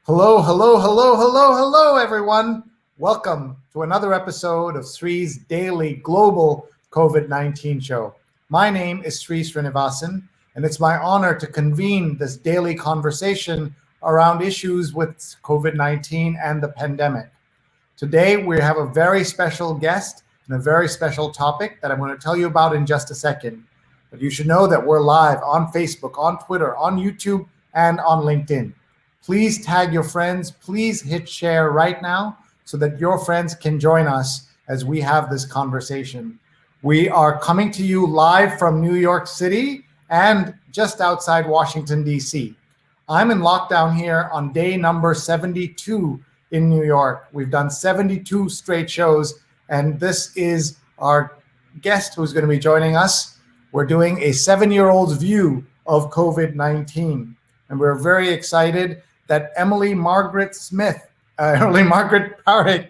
Hello, hello, hello, hello, hello, everyone. Welcome to another episode of Sree's daily global COVID-19 show. My name is Sreenivasan, and it's my honor to convene this daily conversation around issues with COVID-19 and the pandemic. Today, we have a very special guest and a very special topic that I'm going to tell you about in just a second. But you should know that we're live on Facebook, on Twitter, on YouTube, and on LinkedIn. Please tag your friends. Please hit share right now so that your friends can join us as we have this conversation. We are coming to you live from New York City and just outside Washington, D.C. I'm in lockdown here on day number 72 in New York. We've done 72 straight shows, and this is our guest who's going to be joining us. We're doing a 7-year-old's view of COVID-19, and we're very excited that Emily Margaret Parekh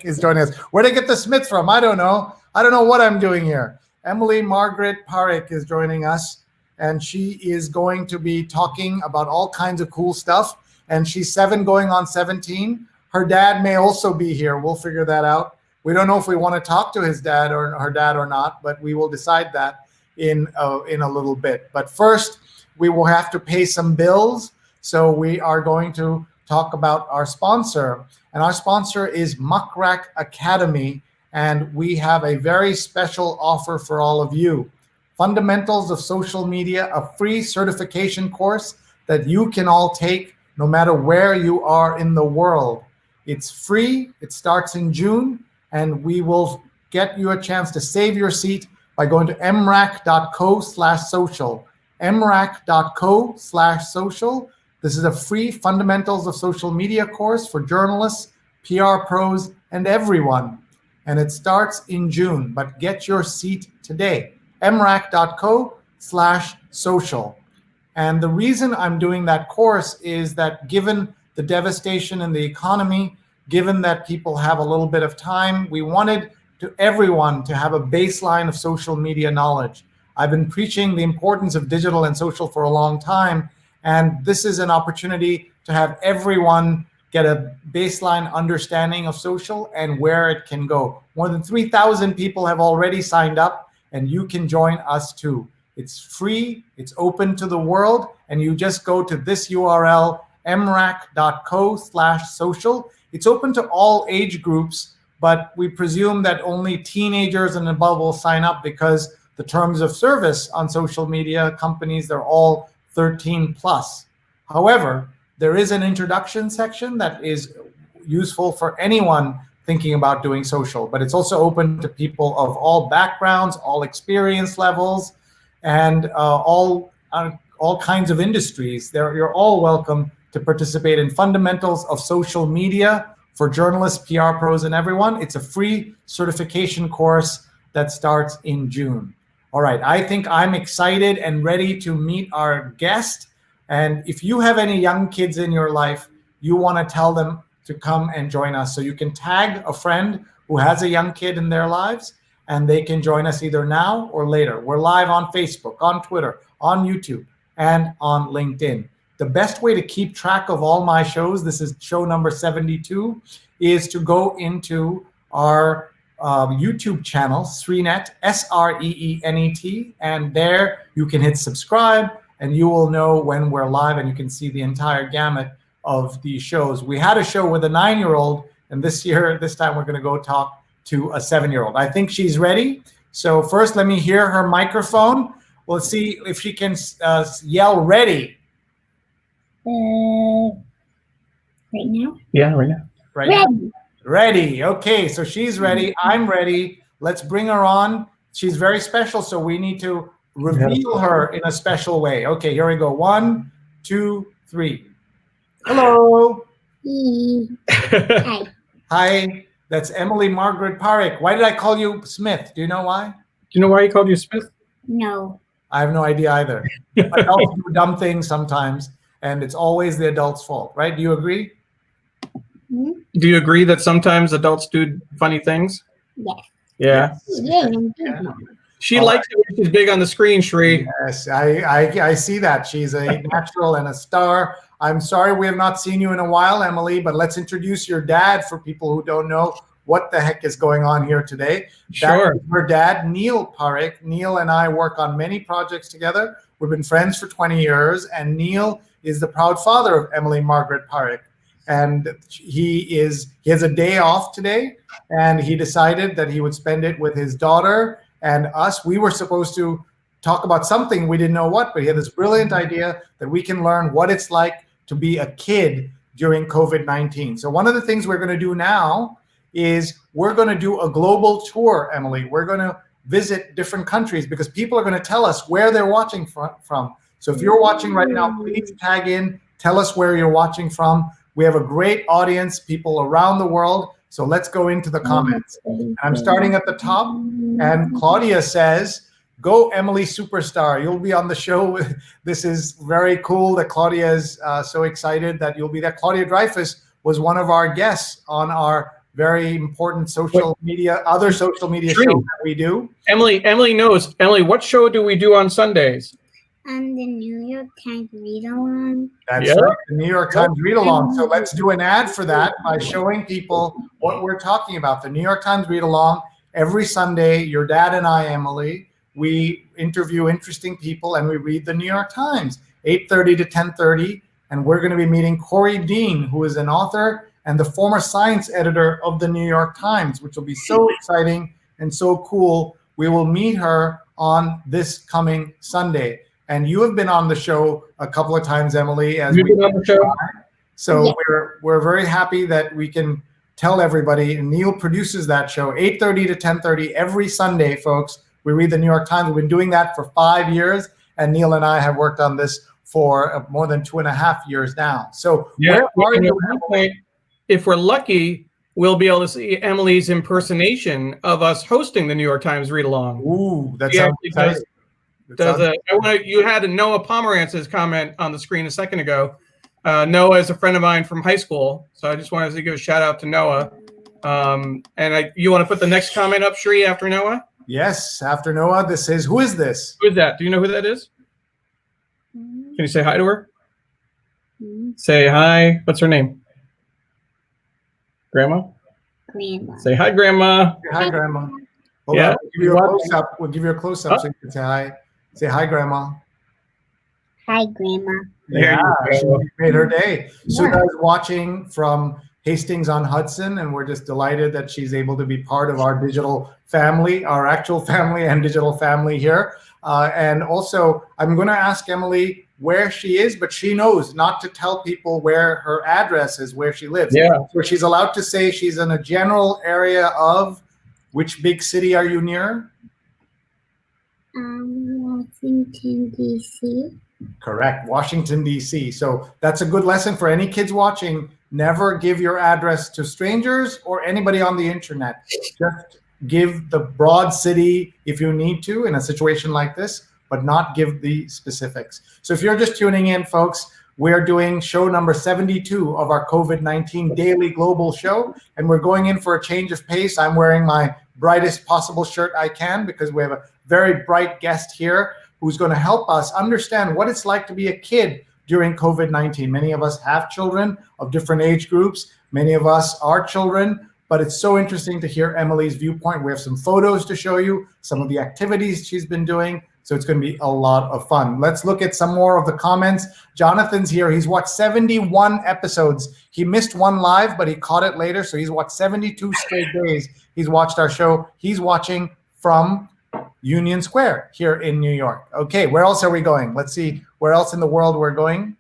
is joining us. Where did I get the Smith from? I don't know. I don't know what I'm doing here. Emily Margaret Parekh is joining us, and she is going to be talking about all kinds of cool stuff. And she's 7 going on 17. Her dad may also be here. We'll figure that out. We don't know if we want to talk to his dad or her dad or not, but we will decide that in a little bit. But first, we will have to pay some bills. So we are going to talk about our sponsor, and our sponsor is Margaret Academy, and we have a very special offer for all of you. Fundamentals of Social Media, a free certification course that you can all take no matter where you are in the world. It's free, it starts in June, and we will get you a chance to save your seat by going to mrac.co/social, mrac.co/social. This is a free Fundamentals of Social Media course for journalists, PR pros, and everyone. And it starts in June, but get your seat today, mrac.co/social. And the reason I'm doing that course is that given the devastation in the economy, given that people have a little bit of time, we wanted everyone to have a baseline of social media knowledge. I've been preaching the importance of digital and social for a long time, and this is an opportunity to have everyone get a baseline understanding of social and where it can go. More than 3,000 people have already signed up, and you can join us too. It's free, it's open to the world, and you just go to this URL, mrac.co/social. It's open to all age groups, but we presume that only teenagers and above will sign up because the terms of service on social media companies, they're all 13 plus. However, there is an introduction section that is useful for anyone thinking about doing social, but it's also open to people of all backgrounds, all experience levels, and all kinds of industries. You're all welcome to participate in Fundamentals of Social Media for journalists, PR pros, and everyone. It's a free certification course that starts in June. All right, I think I'm excited and ready to meet our guest. And if you have any young kids in your life, you want to tell them to come and join us. So you can tag a friend who has a young kid in their lives, and they can join us either now or later. We're live on Facebook, on Twitter, on YouTube, and on LinkedIn. The best way to keep track of all my shows, this is show number 72, is to go into our YouTube channel, Sreenet, Sreenet, and there you can hit subscribe, and you will know when we're live, and you can see the entire gamut of these shows. We had a show with a 9-year-old, and this time we're going to go talk to a 7-year-old. I think she's ready. So first, let me hear her microphone. Let's see if she can yell ready. Right now? Yeah, right now. Right now. Ready. Okay, so she's ready. I'm ready. Let's bring her on. She's very special, so we need to reveal her in a special way. Okay, here we go. 1, 2, 3. Hello. Hi. Hi. That's Emily Margaret Parekh. Why did I call you Smith? Do you know why? Do you know why he called you Smith? No. I have no idea either. Adults do dumb things sometimes, and it's always the adult's fault, right? Do you agree? Do you agree that sometimes adults do funny things? Yes. Yeah. Yeah. She likes it when she's big on the screen, Sree. Yes, I see that. She's a natural and a star. I'm sorry we have not seen you in a while, Emily, but let's introduce your dad for people who don't know what the heck is going on here today. Sure. That is her dad, Neil Parekh. Neil and I work on many projects together. We've been friends for 20 years, and Neil is the proud father of Emily Margaret Parekh. And he has a day off today, and he decided that he would spend it with his daughter and us. We were supposed to talk about something, we didn't know what, but he had this brilliant idea that we can learn what it's like to be a kid during COVID-19. So one of the things we're going to do now is we're going to do a global tour, Emily. We're going to visit different countries because people are going to tell us where they're watching from. So if you're watching right now, please tag in, tell us where you're watching from. We have a great audience, people around the world. So let's go into the comments. I'm starting at the top, and Claudia says, "Go Emily Superstar. You'll be on the show." This is very cool that Claudia is so excited that you'll be there. Claudia Dreyfus was one of our guests on our very important social media Sree. show that we do. Emily knows. Emily, what show do we do on Sundays? On the New York Times read-along. That's Yeah. right, the New York Times read-along. So let's do an ad for that by showing people what we're talking about. The New York Times read-along, every Sunday, your dad and I, Emily, we interview interesting people and we read the New York Times, 8:30 to 10:30. And we're going to be meeting Corey Dean, who is an author and the former science editor of the New York Times, which will be so exciting and so cool. We will meet her on this coming Sunday. And you have been on the show a couple of times, Emily. As You've been on the show? So Yeah. we're very happy that we can tell everybody. And Neil produces that show, 8:30 to 10:30 every Sunday, folks. We read the New York Times. We've been doing that for 5 years. And Neil and I have worked on this for more than 2.5 years now. So Yeah. where are And you? at one point, if we're lucky, we'll be able to see Emily's impersonation of us hosting the New York Times read along. Ooh, that She sounds actually exciting. you had Noah Pomerantz's comment on the screen a second ago. Noah is a friend of mine from high school, so I just wanted to give a shout out to Noah. You want to put the next comment up, Sree, after Noah? Yes, after Noah, this is, who is this? Who is that? Do you know who that is? Can you say hi to her? Say hi. What's her name? Grandma? Grandma. Say hi, Grandma. Hi, Grandma. Hold Yeah. on, we'll give you a close-up. We'll give you a close-up so you can say hi. Say hi, Grandma. Hi, Grandma. There you She go. made her day. Yeah. Suda's watching from Hastings-on-Hudson, and we're just delighted that she's able to be part of our digital family, our actual family and digital family here. And also, I'm going to ask Emily where she is, but she knows not to tell people where her address is, where she lives. Yeah. So she's allowed to say she's in a general area of, which big city are you near? Washington, D.C. Correct, Washington, D.C. So that's a good lesson for any kids watching. Never give your address to strangers or anybody on the internet. Just give the broad city if you need to in a situation like this, but not give the specifics. So if you're just tuning in, folks, we're doing show number 72 of our COVID-19 daily global show, and we're going in for a change of pace. I'm wearing my brightest possible shirt I can because we have a very bright guest here who's going to help us understand what it's like to be a kid during COVID-19. Many of us have children of different age groups. Many of us are children, but it's so interesting to hear Emily's viewpoint. We have some photos to show you, some of the activities she's been doing. So it's going to be a lot of fun. Let's look at some more of the comments. Jonathan's here. He's watched 71 episodes. He missed one live, but he caught it later. So he's watched 72 straight days. He's watched our show. He's watching from Union Square here in New York. Okay, where else are we going? Let's see where else in the world we're going.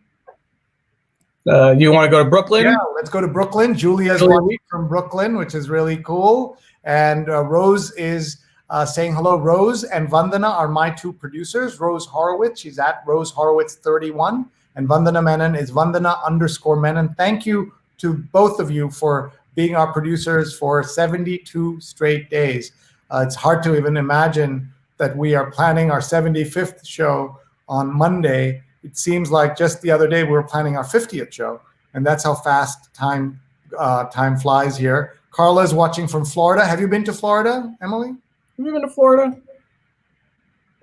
You want to go to Brooklyn? Yeah, let's go to Brooklyn. Julia's Julia. watching from Brooklyn, which is really cool. And Rose is saying hello. Rose and Vandana are my two producers. Rose Horowitz, she's at Rose Horowitz 31. And Vandana Menon is Vandana_Menon. Thank you to both of you for being our producers for 72 straight days. It's hard to even imagine that we are planning our 75th show on Monday. It seems like just the other day we were planning our 50th show, and that's how fast time flies here. Carla's watching from Florida. Have you been to Florida, Emily? Have you been to Florida?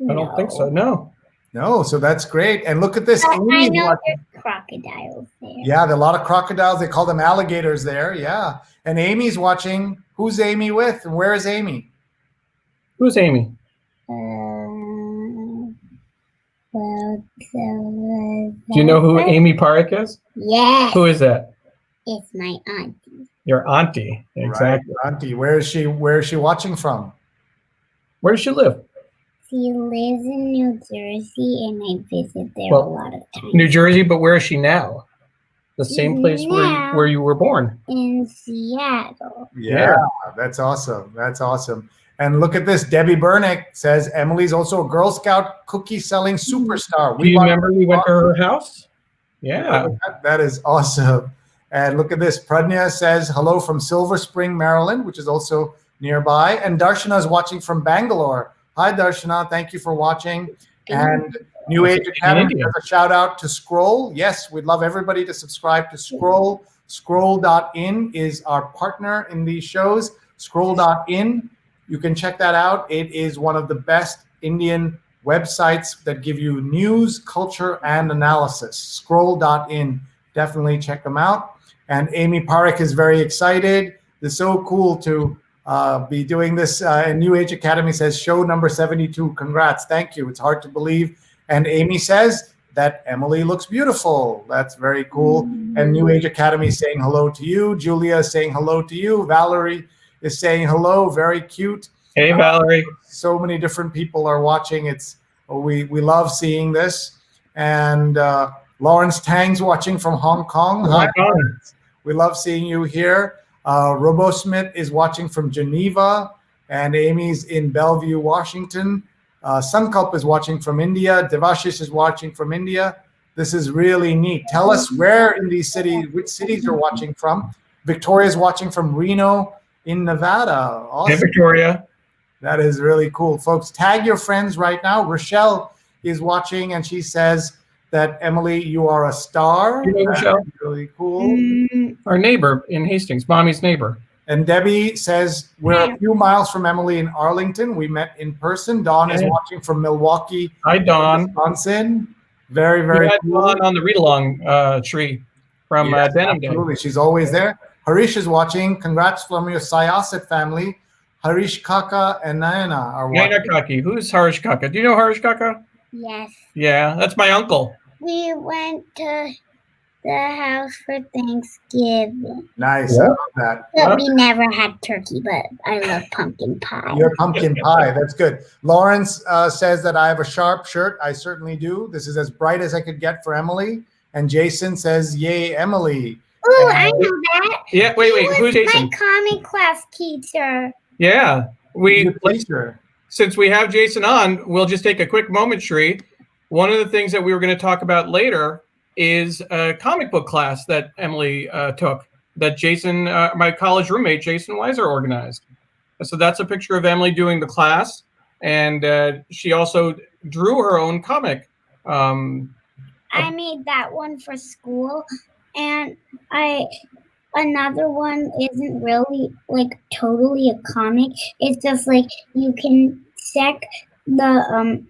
I don't think so. No. No, so that's great. And look at this. I Amy's know watching. there's crocodiles there. Yeah, there are a lot of crocodiles. They call them alligators there. Yeah. And Amy's watching. Who's Amy with? And where is Amy? Who's Amy? Well, Do you know who Amy Parekh is? Yes. Who is that? It's my auntie. Your auntie. Exactly. Right, auntie. Where is she? Where is she watching from? Where does she live? She lives in New Jersey, and I visit there Well, a lot of times. New Jersey, but where is she now? The same place Now- where you were born. In Seattle. Yeah, that's awesome. That's awesome. And look at this. Debbie Bernick says Emily's also a Girl Scout cookie selling superstar. Do you remember we went to her house? Yeah. That is awesome. And look at this. Pradnya says hello from Silver Spring, Maryland, which is also nearby. And Darshana is watching from Bangalore. Hi, Darshana. Thank you for watching. And New Age Academy has a shout out to Scroll. Yes, we'd love everybody to subscribe to Scroll. Scroll.in is our partner in these shows. Scroll.in. You can check that out. It is one of the best Indian websites that give you news, culture, and analysis. Scroll.in. Definitely check them out. And Amy Parekh is very excited. It's so cool to be doing this. And New Age Academy says, show number 72. Congrats. Thank you. It's hard to believe. And Amy says that Emily looks beautiful. That's very cool. And New Age Academy is saying hello to you. Julia is saying hello to you. Valerie is saying hello. Very cute. Hey, Valerie. So many different people are watching. We love seeing this. And Lawrence Tang's watching from Hong Kong. Hi, Lawrence. We love seeing you here. RoboSmith is watching from Geneva, and Amy's in Bellevue, Washington. Sankalp is watching from India. Devashish is watching from India. This is really neat. Tell us where in these cities, which cities you're watching from. Victoria is watching from Reno in Nevada. Awesome. Hey, Victoria. That is really cool. Folks, tag your friends right now. Rochelle is watching, and she says that, Emily, you are a star. You know Rochelle? Really cool. Our neighbor in Hastings, Mommy's neighbor. And Debbie says, we're a few miles from Emily in Arlington. We met in person. Dawn is watching from Milwaukee, Hi, Dawn. Wisconsin. Very, very cool. Dawn on the read-along tree from Yes, Denim Day. absolutely. She's always there. Harish is watching. Congrats from your Syosset family. Harish Kaka and Nayana are watching. Naina Kaki. Who's Harish Kaka? Do you know Harish Kaka? Yes. Yeah, that's my uncle. We went to the house for Thanksgiving. Nice. I love that. But we never had turkey, but I love pumpkin pie. Your pumpkin pie. That's good. Lawrence says that I have a sharp shirt. I certainly do. This is as bright as I could get for Emily. And Jason says, yay, Emily. Oh, I know that. Yeah, wait. He Who's was Jason? my comic class teacher. Yeah. Good teacher. Since we have Jason on, we'll just take a quick moment, Sree. One of the things that we were going to talk about later is a comic book class that Emily took, that Jason, my college roommate, Jason Weiser, organized. So that's a picture of Emily doing the class. And she also drew her own comic. I made that one for school. And another one isn't really like totally a comic. It's just like you can check the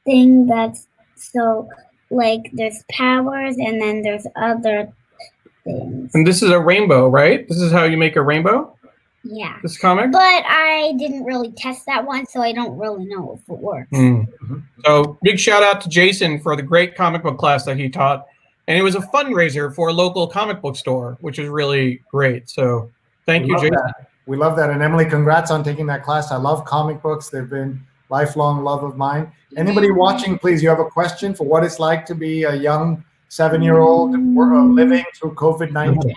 thing that's so like there's powers and then there's other things. And this is a rainbow, right? This is how you make a rainbow? Yeah. This comic? But I didn't really test that one, so I don't really know if it works. So big shout out to Jason for the great comic book class that he taught. And it was a fundraiser for a local comic book store, which is really great. So thank you, Jason. We love that. And Emily, congrats on taking that class. I love comic books. They've been lifelong love of mine. Anybody watching, please, you have a question for what it's like to be a young 7-year-old living through COVID-19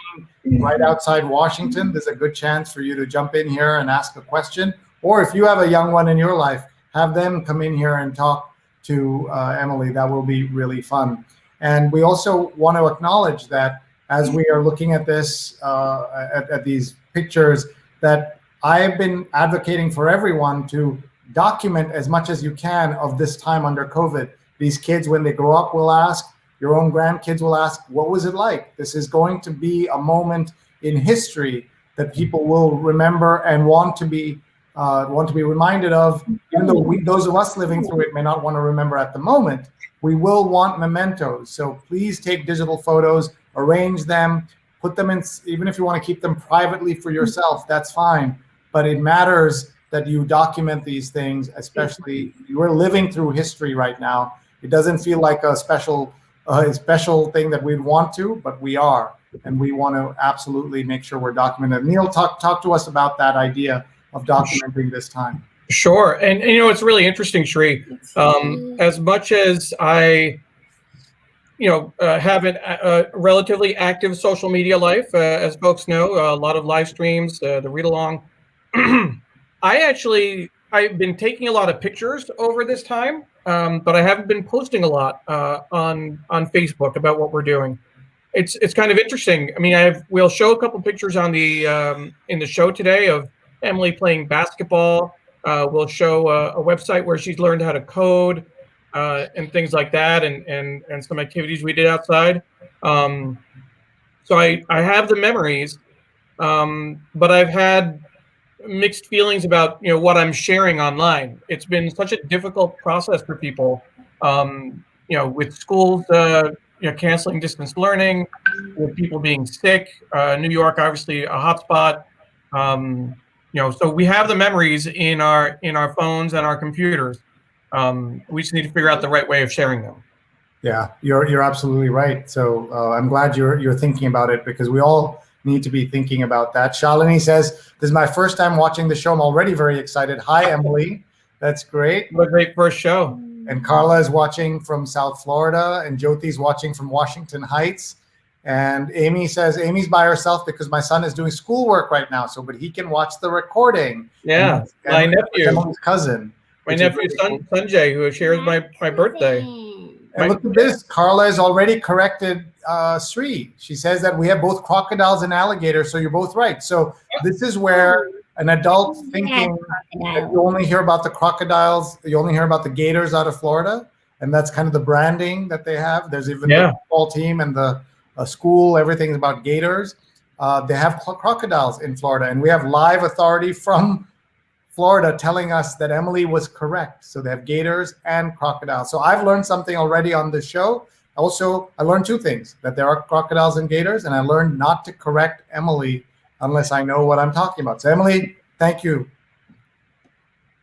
right outside Washington. There's a good chance for you to jump in here and ask a question. Or if you have a young one in your life, have them come in here and talk to Emily. That will be really fun. And we also want to acknowledge that as we are looking at this, at these pictures, that I have been advocating for everyone to document as much as you can of this time under COVID. These kids, when they grow up, will ask, your own grandkids will ask, what was it like? This is going to be a moment in history that people will remember and want to be want to be reminded of, even though those of us living through it may not want to remember at the moment, we will want mementos. So please take digital photos, arrange them, put them in, even if you want to keep them privately for yourself, that's fine. But it matters that you document these things, especially you're living through history right now. It doesn't feel like a special thing that we'd want to, but we are. And we want to absolutely make sure we're documented. Neil, talk to us about that idea of documenting this time. Sure. And you know, it's really interesting, Sree. As much as I, have a relatively active social media life, as folks know, a lot of live streams, the read along. I've been taking a lot of pictures over this time, but I haven't been posting a lot on Facebook about what we're doing. It's kind of interesting. I mean, we'll show a couple pictures on the in the show today of Emily playing basketball. We'll show a website where she's learned how to code and things like that, and some activities we did outside. So I have the memories, but I've had mixed feelings about what I'm sharing online. It's been such a difficult process for people, with schools canceling distance learning, with people being sick. New York, obviously, a hotspot. So we have the memories in our phones and our computers. We just need to figure out the right way of sharing them. Yeah, you're absolutely right. So I'm glad you're thinking about it, because we all need to be thinking about that. Shalini says, "This is my first time watching the show. I'm already very excited." Hi, Emily. That's great. What a great first show. And Carla is watching from South Florida, and Jyoti's watching from Washington Heights. And Amy says, Amy's by herself because my son is doing schoolwork right now, but he can watch the recording. Yeah, and my nephew, Emily's cousin. My nephew Sanjay, who shares my birthday. And look at this. Carla has already corrected Sree. She says that we have both crocodiles and alligators, so you're both right. So this is where an adult thinking that you only hear about the crocodiles, you only hear about the gators out of Florida, and that's kind of the branding that they have. There's even the football team and the school, everything's about gators. They have crocodiles in Florida, and we have live authority from Florida telling us that Emily was correct. So they have gators and crocodiles. So I've learned something already on the show. Also, I learned two things, that there are crocodiles and gators, and I learned not to correct Emily unless I know what I'm talking about. So Emily, thank you.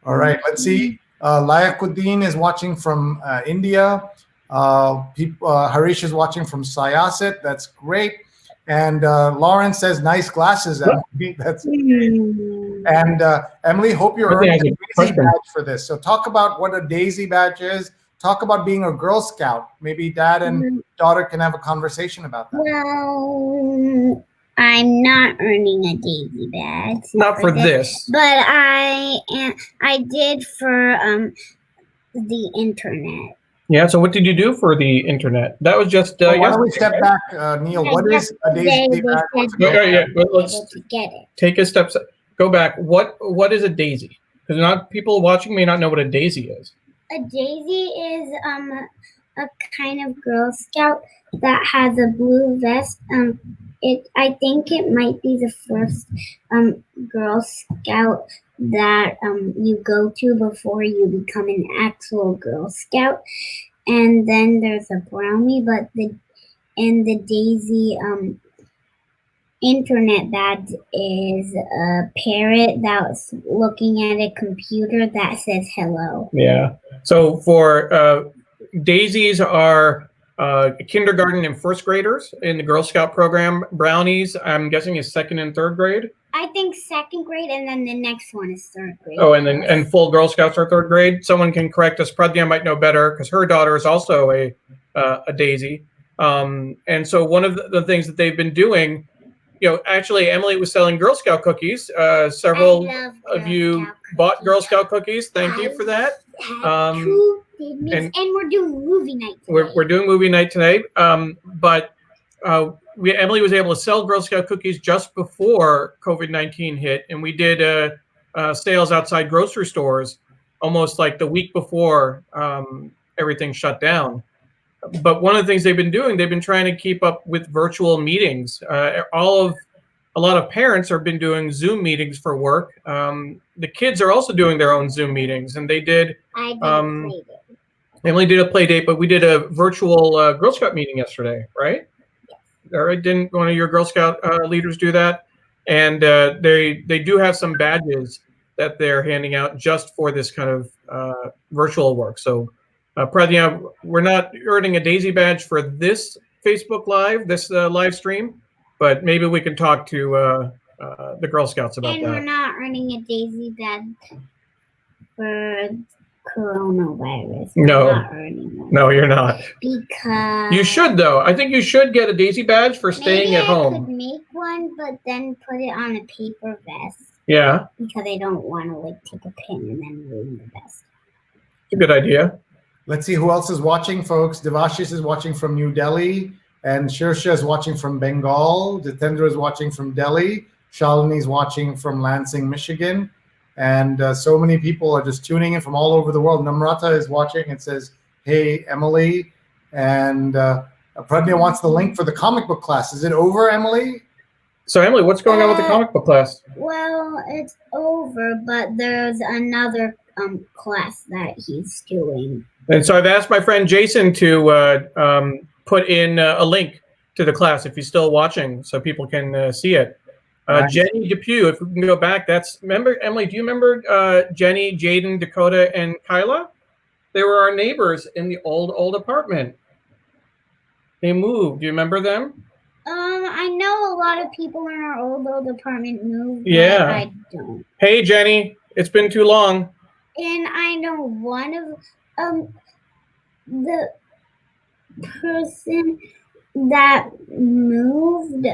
All right, let's see. Layakuddin is watching from India. Harish is watching from Syosset. That's great. And Lauren says, nice glasses, Emily. That's great. And Emily, hope you're earning a Daisy badge for this. So talk about what a Daisy badge is. Talk about being a Girl Scout. Maybe dad and daughter can have a conversation about that. Well, I'm not earning a Daisy badge. Not for this. But I did for the internet. Yeah, so what did you do for the internet? That was just why don't we step back, Neil? What is a Daisy badge? Let's take a step. Go back. What is a daisy? Because not people watching may not know what a daisy is. A daisy is a kind of Girl Scout that has a blue vest. I think it might be the first Girl Scout that you go to before you become an actual Girl Scout. And then there's a brownie, but the daisy internet badge is a parrot that's looking at a computer that says hello. Yeah. So for daisies are kindergarten and first graders in the Girl Scout program. Brownies, I'm guessing, is second and third grade. I think second grade, and then the next one is third grade. Oh, and full Girl Scouts are third grade. Someone can correct us. Pradnya might know better because her daughter is also a daisy. And so one of the things that they've been doing, actually Emily was selling Girl Scout cookies. Several of you bought Girl Scout cookies. Thank you for that. And we're doing movie night today. We're doing movie night tonight. But Emily was able to sell Girl Scout cookies just before COVID-19 hit, and we did sales outside grocery stores almost like the week before everything shut down. But one of the things they've been doing, they've been trying to keep up with virtual meetings. All of a lot of parents have been doing Zoom meetings for work. The kids are also doing their own Zoom meetings, and they did. I did a play date. Emily did a play date, but we did a virtual Girl Scout meeting yesterday, right? Yes. All right, didn't one of your Girl Scout leaders do that? And they do have some badges that they're handing out just for this kind of virtual work. So, Pradnya, we're not earning a Daisy badge for this Facebook Live, this live stream, but maybe we can talk to the Girl Scouts about And that. we're not earning a Daisy badge for coronavirus. We're No. not earning one. No, you're not. Because You should, though. I think you should get a Daisy badge for staying maybe at home. I could make one, but then put it on a paper vest Yeah, because I don't want to like take a pin and then ruin the vest. it's a good idea. Let's see who else is watching, folks. Devashish is watching from New Delhi, and Shirsha is watching from Bengal. Jitendra is watching from Delhi. Shalini is watching from Lansing, Michigan. And so many people are just tuning in from all over the world. Namrata is watching and says, hey, Emily. And Pradnya wants the link for the comic book class. Is it over, Emily? So, Emily, what's going on with the comic book class? Well, it's over, but there's another class that he's doing. And so I've asked my friend Jason to put in a link to the class if he's still watching so people can see it. Nice. Jenny Depew, if we can go back, remember, Emily, do you remember Jenny, Jaden, Dakota, and Kyla? They were our neighbors in the old apartment. They moved. Do you remember them? I know a lot of people in our old apartment moved. Yeah. But I don't. Hey, Jenny, it's been too long. And I know one of the person that moved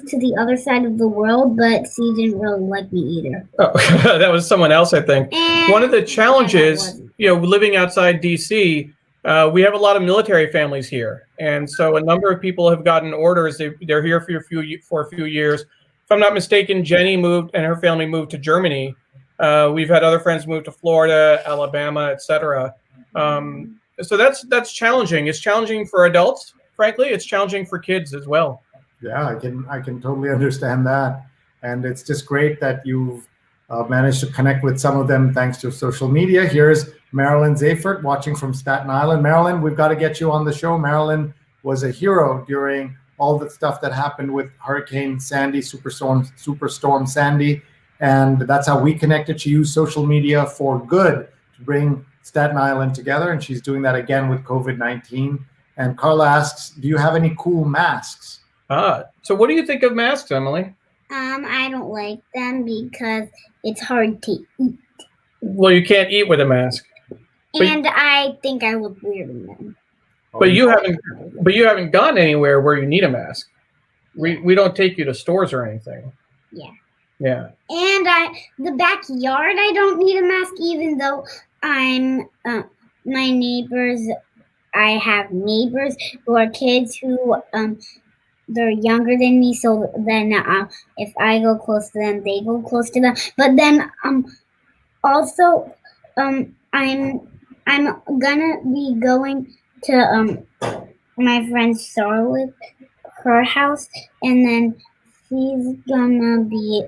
to the other side of the world, but she didn't really like me either. Oh, that was someone else, I think. And One of the challenges, living outside DC, we have a lot of military families here, and so a number of people have gotten orders. They're here for a few years. If I'm not mistaken, Jenny moved and her family moved to Germany. We've had other friends move to Florida, Alabama, etc. So that's challenging. It's challenging for adults, frankly. It's challenging for kids as well. Yeah, I can totally understand that. And it's just great that you've managed to connect with some of them thanks to social media. Here's Marilyn Zafert watching from Staten Island. Marilyn, we've got to get you on the show. Marilyn was a hero during all the stuff that happened with Hurricane Sandy, Superstorm Sandy. And that's how we connected. She used social media for good to bring Staten Island together. And she's doing that again with COVID-19. And Carla asks, do you have any cool masks? So what do you think of masks, Emily? I don't like them because it's hard to eat. Well, you can't eat with a mask. And I think I look weird in them. But you haven't gone anywhere where you need a mask. We don't take you to stores or anything. Yeah. Yeah. And the backyard, I don't need a mask, even though I'm my neighbors. I have neighbors who are kids who they're younger than me, so then if I go close to them, they go close to them. But then also I'm gonna be going to my friend Charlotte, her house, and then she's gonna be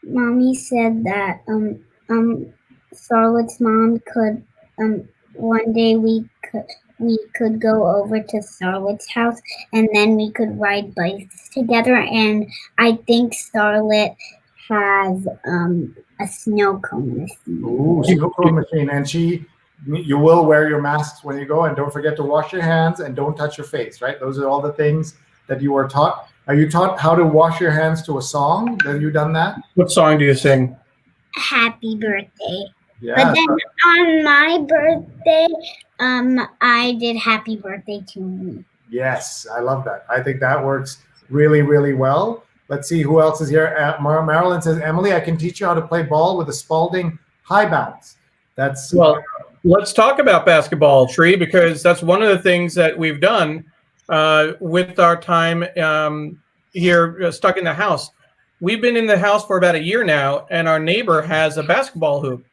mommy said that Charlotte's mom could one day we could go over to Charlotte's house and then we could ride bikes together, and I think Charlotte has a snow cone machine. Ooh, snow cone machine. And you will wear your masks when you go, and don't forget to wash your hands and don't touch your face, right? Those are all the things that you are taught. Are you taught how to wash your hands to a song? Have you done that? What song do you sing? Happy birthday. Yeah. But then on my birthday, I did happy birthday to me. Yes, I love that. I think that works really, really well. Let's see who else is here. Marilyn says, Emily, I can teach you how to play ball with a Spalding high bounce. Well, let's talk about basketball, Sree, because that's one of the things that we've done with our time here stuck in the house. We've been in the house for about a year now, and our neighbor has a basketball hoop,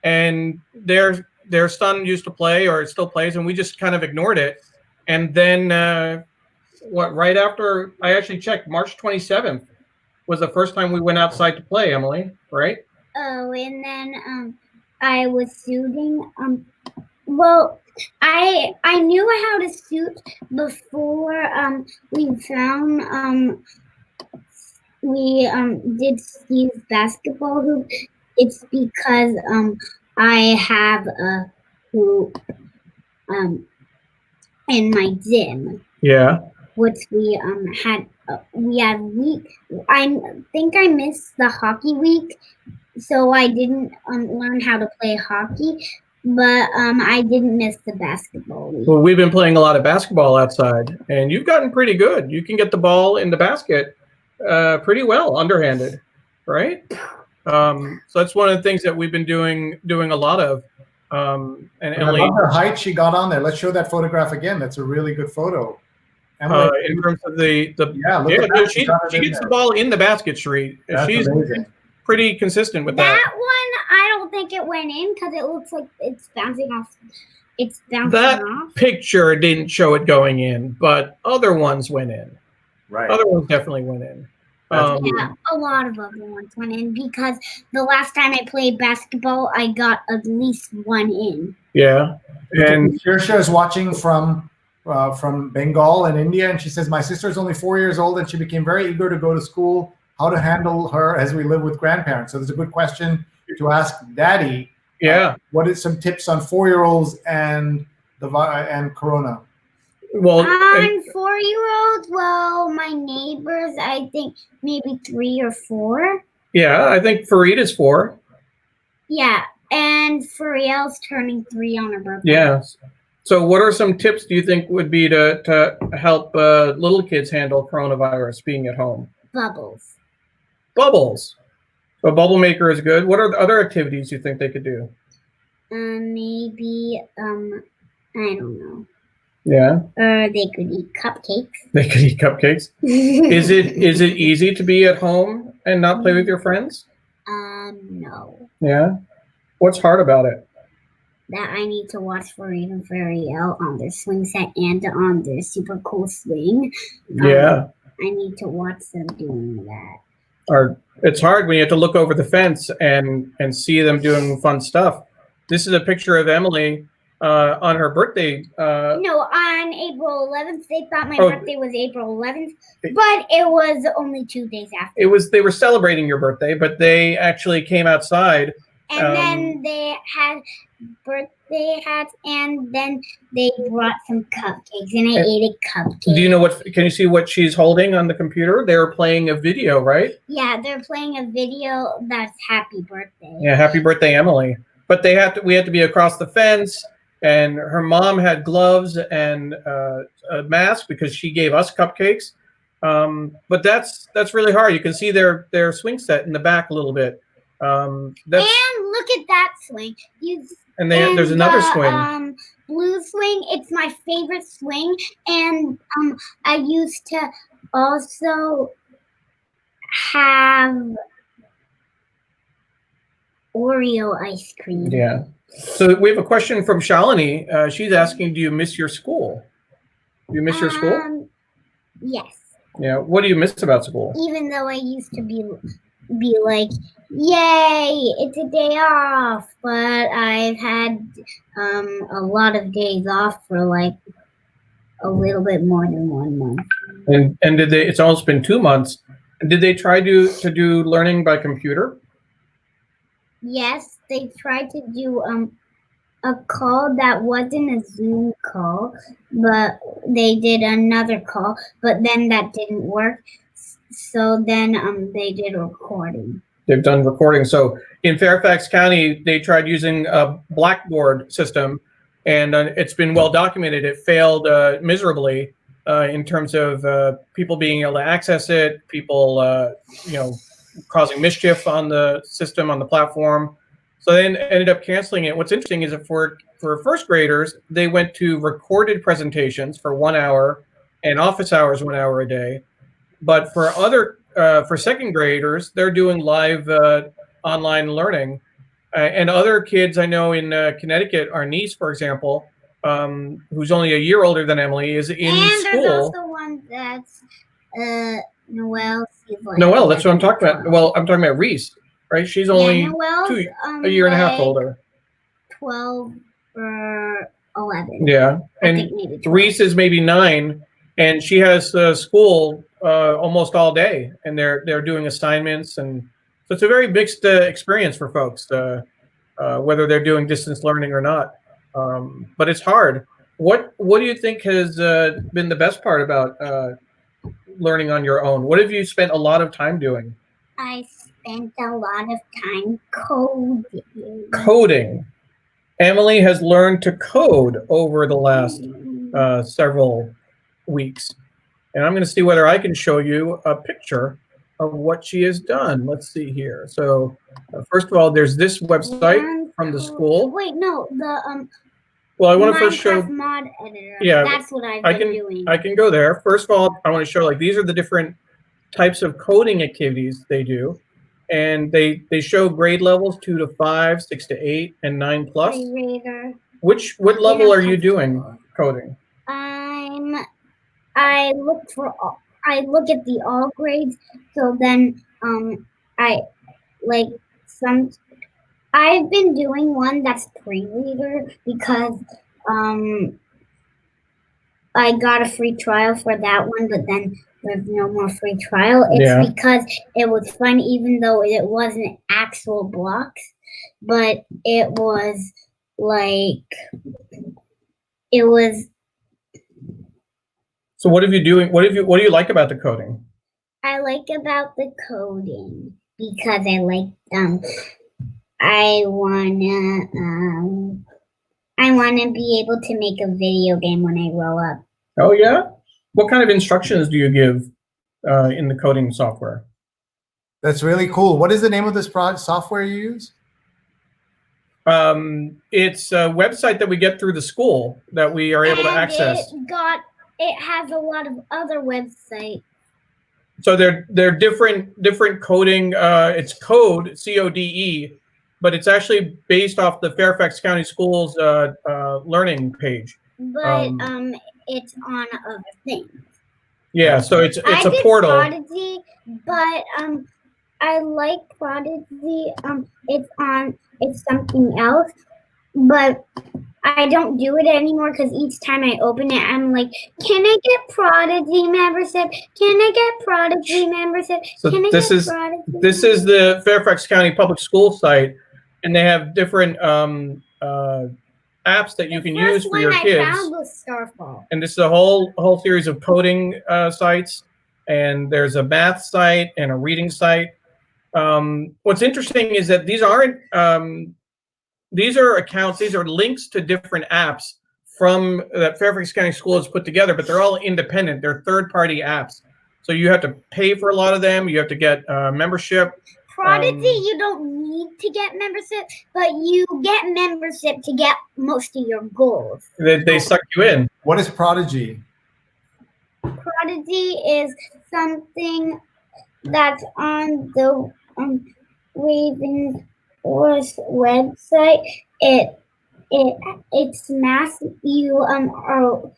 and their son used to play or still plays, and we just kind of ignored it. And then right after I actually checked, March 27th was the first time we went outside to play, Emily, right? Oh, and then I was shooting. Well, I knew how to shoot before we found we did Steve's basketball hoop. It's because I have a hoop in my gym. Yeah. Which we had week. I think I missed the hockey week, so I didn't learn how to play hockey. But I didn't miss the basketball week. Well, we've been playing a lot of basketball outside, and you've gotten pretty good. You can get the ball in the basket pretty well, underhanded, right? So that's one of the things that we've been doing a lot of. And Emily, I love the height she got on there. Let's show that photograph again. That's a really good photo. Emily, in terms of the she gets the ball in the basket, Sree. She's amazing. Pretty consistent with that. That one, I don't think it went in because it looks like it's bouncing off. It's bouncing That off. picture didn't show it going in, but other ones went in. Right. Other ones definitely went in. Yeah, a lot of other ones went in because the last time I played basketball, I got at least one in. Yeah, and Shirsha is watching from Bengal in India, and she says, my sister is only 4 years old, and she became very eager to go to school. How to handle her as we live with grandparents? So there's a good question to ask Daddy. Yeah. What is some tips on 4-year-olds and Corona? Well, on 4-year-olds, well, my neighbors, I think maybe 3 or 4. Yeah, I think Farid is 4. Yeah, and Fariel's turning 3 on her birthday. Yeah. So what are some tips do you think would be to help little kids handle coronavirus being at home? Bubbles. Bubbles. So a bubble maker is good. What are the other activities you think they could do? Maybe, I don't know. Yeah. Or they could eat cupcakes. They could eat cupcakes. Is it easy to be at home and not play with your friends? No. Yeah. What's hard about it? That I need to watch Farid and Fariel on their swing set and on their super cool swing. Yeah. I need to watch them doing that. Or it's hard when you have to look over the fence and see them doing fun stuff. This is a picture of Emily on her birthday. No, on April 11th. They thought my birthday was April 11th, but it was only 2 days after. They were celebrating your birthday, but they actually came outside. And then they had birthday hats, and then they brought some cupcakes, and I ate a cupcake. Do you know can you see what she's holding on the computer? They're playing a video, right? Yeah, they're playing a video that's happy birthday. Yeah, happy birthday, Emily. But we had to be across the fence, and her mom had gloves and a mask because she gave us cupcakes. But that's really hard. You can see their swing set in the back a little bit. And look at that swing. There's another swing. Blue swing. It's my favorite swing. And I used to also have Oreo ice cream. Yeah. So we have a question from Shalini. She's asking, do you miss your school? Do you miss your school? Yes. Yeah. What do you miss about school? Even though I used to be like, yay, it's a day off, but I've had a lot of days off for like a little bit more than 1 month. And it's almost been 2 months. Did they try to do learning by computer? Yes, they tried to do a call that wasn't a Zoom call, but they did another call, but then that didn't work. So then they did a recording. They've done recording. So in Fairfax County, they tried using a Blackboard system, and it's been well documented. It failed miserably in terms of people being able to access it, people causing mischief on the system, on the platform. So they ended up canceling it. What's interesting is that for first graders, they went to recorded presentations for 1 hour and office hours 1 hour a day. But for second graders, they're doing live online learning. And other kids I know in Connecticut, our niece, for example, who's only a year older than Emily, is in and school. there's also one that's Noelle. Noelle, that's what I'm talking about. Well, I'm talking about Reese, right? She's only a year and a half older. 12 or 11. Yeah, and Reese is maybe 9, and she has school almost all day, and they're doing assignments, and so it's a very mixed experience for folks, whether they're doing distance learning or not. But it's hard. What do you think has been the best part about learning on your own? What have you spent a lot of time doing? I spent a lot of time coding. Coding. Emily has learned to code over the last several weeks. And I'm going to see whether I can show you a picture of what she has done. Let's see here. So first of all, there's this website from the school. Wait, no, the well, I want to first show mod editor. Yeah, that's what I've been doing. I can go there. First of all, I want to show, like, these are the different types of coding activities they do. And they show grade levels 2 to 5, 6 to 8, and 9 plus. What level are you doing coding? I look at the all grades. So then I've been doing one that's pre-reader because I got a free trial for that one, but then there's no more free trial. It's because it was fun, even though it wasn't actual blocks, but it was like, it was. So what are you doing? What do you like about the coding? I like about the coding because I like I wanna be able to make a video game when I grow up. Oh yeah? What kind of instructions do you give in the coding software? That's really cool. What is the name of this software you use? It's a website that we get through the school that we are able to access. It has a lot of other websites. So they're different coding. It's code, CODE, but it's actually based off the Fairfax County Schools learning page. But it's on other things. Yeah, so it's a portal. Prodigy, but I like Prodigy. It's something else, but I don't do it anymore because each time I open it, I'm like, can I get Prodigy membership? Can I get Prodigy membership? So this is the Fairfax County Public School site, and they have different apps that you can use for your kids. I found was Starfall. And this is a whole series of coding sites, and there's a math site and a reading site. What's interesting is that these aren't these are accounts, these are links to different apps from that Fairfax County School has put together, but they're all independent. They're third-party apps. So you have to pay for a lot of them. You have to get membership. Prodigy, you don't need to get membership, but you get membership to get most of your goals. They suck you in. What is Prodigy? Prodigy is something that's on the Raven's website. It's math. Your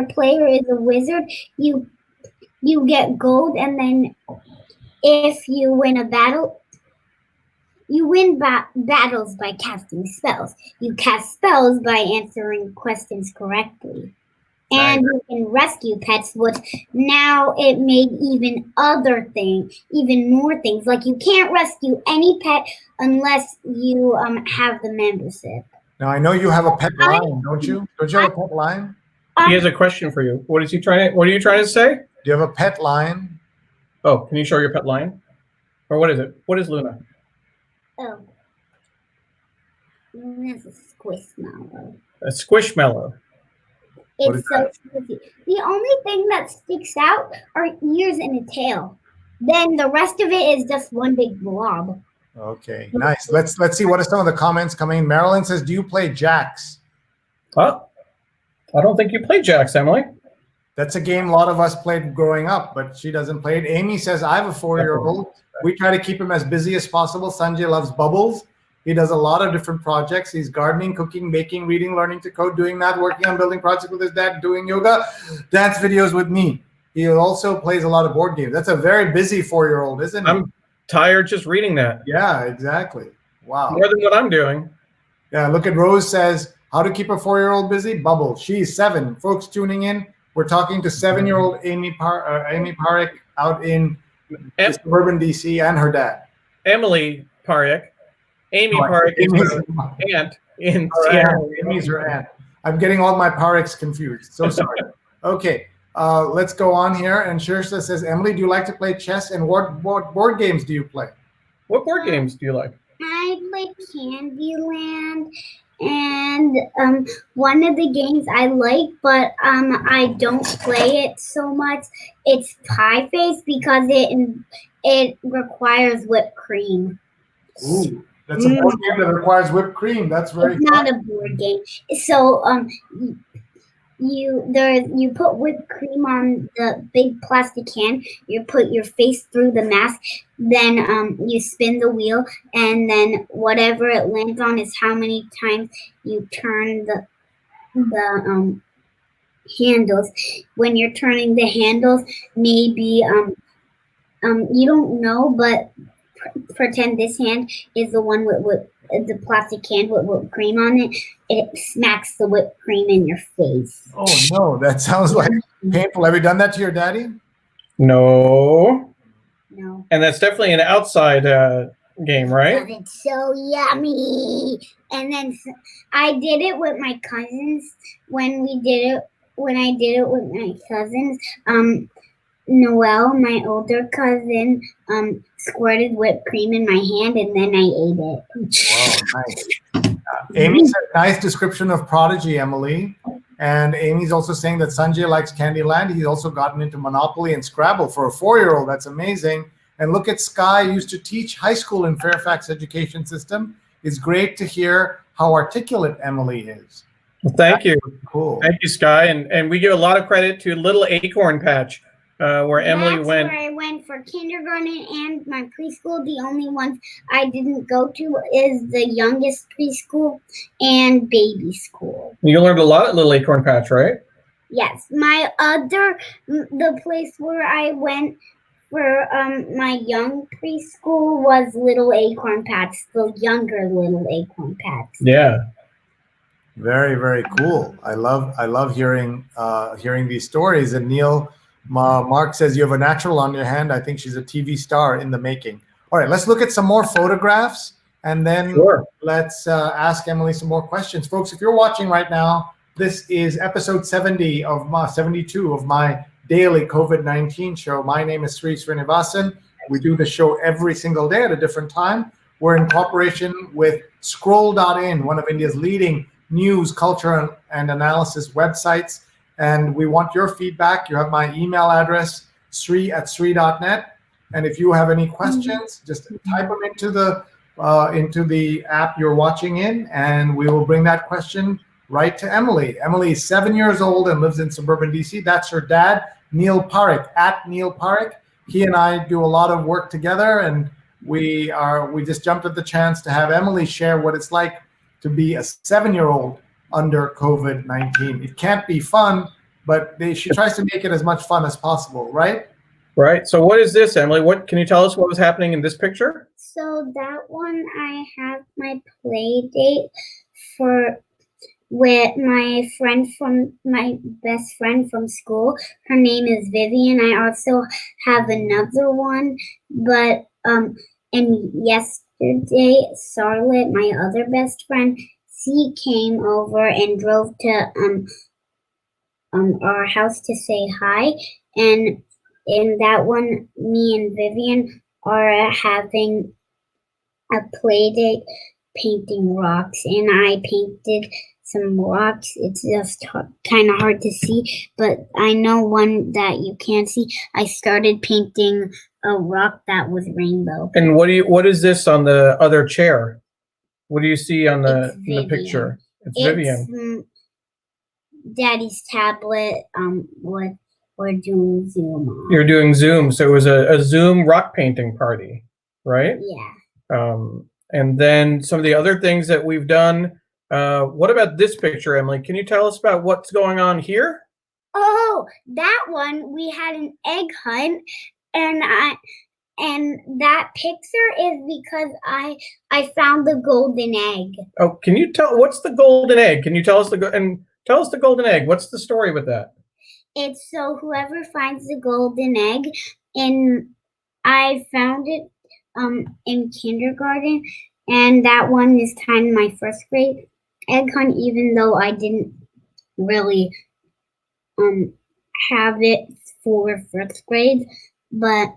player is a wizard. You get gold, and then if you win a battle, you win battles by casting spells. You cast spells by answering questions correctly. And you can rescue pets, which now it made even more things. Like you can't rescue any pet unless you have the membership. Now I know you have a pet lion, don't you? Don't you have a pet lion? He has a question for you. What are you trying to say? Do you have a pet lion? Oh, can you show your pet lion? Or what is it? What is Luna? Oh. Luna's a squishmallow. A squishmallow. It's so squishy. The only thing that sticks out are ears and a tail. Then the rest of it is just one big blob. Okay, nice. Let's see what are some of the comments coming. Marilyn says, "Do you play jacks?" Huh? I don't think you play jacks, Emily. That's a game a lot of us played growing up, but she doesn't play it. Amy says, "I have a 4-year-old. We try to keep him as busy as possible. Sanjay loves bubbles. He does a lot of different projects. He's gardening, cooking, baking, reading, learning to code, doing math, working on building projects with his dad, doing yoga, dance videos with me. He also plays a lot of board games. That's a very busy 4-year-old, isn't he? I'm tired just reading that. Yeah, exactly. Wow. More than what I'm doing. Yeah, look at Rose says, how to keep a 4-year-old busy? Bubble. She's 7. Folks tuning in, we're talking to 7-year-old Amy Parekh out in suburban DC and her dad. Emily Parekh. Amy Parekh is her aunt in Seattle. Amy's her aunt. I'm getting all my Parekhs confused. So sorry. Okay, let's go on here. And Shirsha says, Emily, do you like to play chess? And what board games do you play? What board games do you like? I play Candyland, and one of the games I like, but I don't play it so much. It's Pie Face because it requires whipped cream. Ooh, that's a board game that requires whipped cream. That's very It's not a board game. So you put whipped cream on the big plastic can. You put your face through the mask. Then you spin the wheel, and then whatever it lands on is how many times you turn the handles. When you're turning the handles, maybe you don't know, but pretend this hand is the one with the plastic can with whipped cream on it. It smacks the whipped cream in your face. Oh no, that sounds like painful. Have you done that to your daddy? No. No. And that's definitely an outside game, right? It's so yummy. And then I did it with my cousins when I did it with my cousins. Noelle, my older cousin, squirted whipped cream in my hand, and then I ate it. Wow, nice. Amy said, nice description of Prodigy, Emily. And Amy's also saying that Sanjay likes Candyland. He's also gotten into Monopoly and Scrabble for a 4-year-old. That's amazing. And look at Sky, used to teach high school in Fairfax Education System. It's great to hear how articulate Emily is. Well, thank you. Cool. Thank you, Sky. And we give a lot of credit to Little Acorn Patch, where Emily went. That's where I went for kindergarten and my preschool. The only ones I didn't go to is the youngest preschool and baby school. You learned a lot at Little Acorn Patch, right? Yes. The place where I went for my young preschool was Little Acorn Patch, the younger Little Acorn Patch. Yeah. Very, very cool. I love hearing these stories. And Neil Mark says you have a natural on your hand. I think she's a TV star in the making. All right, let's look at some more photographs, and then let's ask Emily some more questions. Folks, if you're watching right now, this is episode 72 of my daily COVID-19 show. My name is Sreenivasan. We do the show every single day at a different time. We're in cooperation with Scroll.in, one of India's leading news, culture, and analysis websites. And we want your feedback. You have my email address, sree@sree.net. And if you have any questions, just type them into the app you're watching in, and we will bring that question right to Emily. Emily is 7 years old and lives in suburban DC. That's her dad, Neil Parekh, @Neil Parekh. He and I do a lot of work together, and we just jumped at the chance to have Emily share what it's like to be a 7-year-old under COVID-19. It can't be fun, but she tries to make it as much fun as possible, right? Right. So what is this, Emily? What can you tell us what was happening in this picture? So that one, I have my play date with my best friend from school. Her name is Vivian. I also have another one, but and yesterday, Charlotte, my other best friend, she came over and drove to our house to say hi. And in that one, me and Vivian are having a play date painting rocks, and I painted some rocks. It's just kind of hard to see, but I know one that you can see. I started painting a rock that was rainbow. And what is this on the other chair? What do you see on in the picture? It's Vivian. Daddy's tablet. We're doing Zoom on. You're doing Zoom, so it was a Zoom rock painting party, right? Yeah. And then some of the other things that we've done. What about this picture, Emily? Can you tell us about what's going on here? Oh, that one, we had an egg hunt, and that picture is because I found the golden egg. Oh, can you tell what's the golden egg? Can you tell us the golden egg? What's the story with that? It's so whoever finds the golden egg, and I found it in kindergarten, and that one is timed my first grade egg hunt, even though I didn't really have it for first grade, but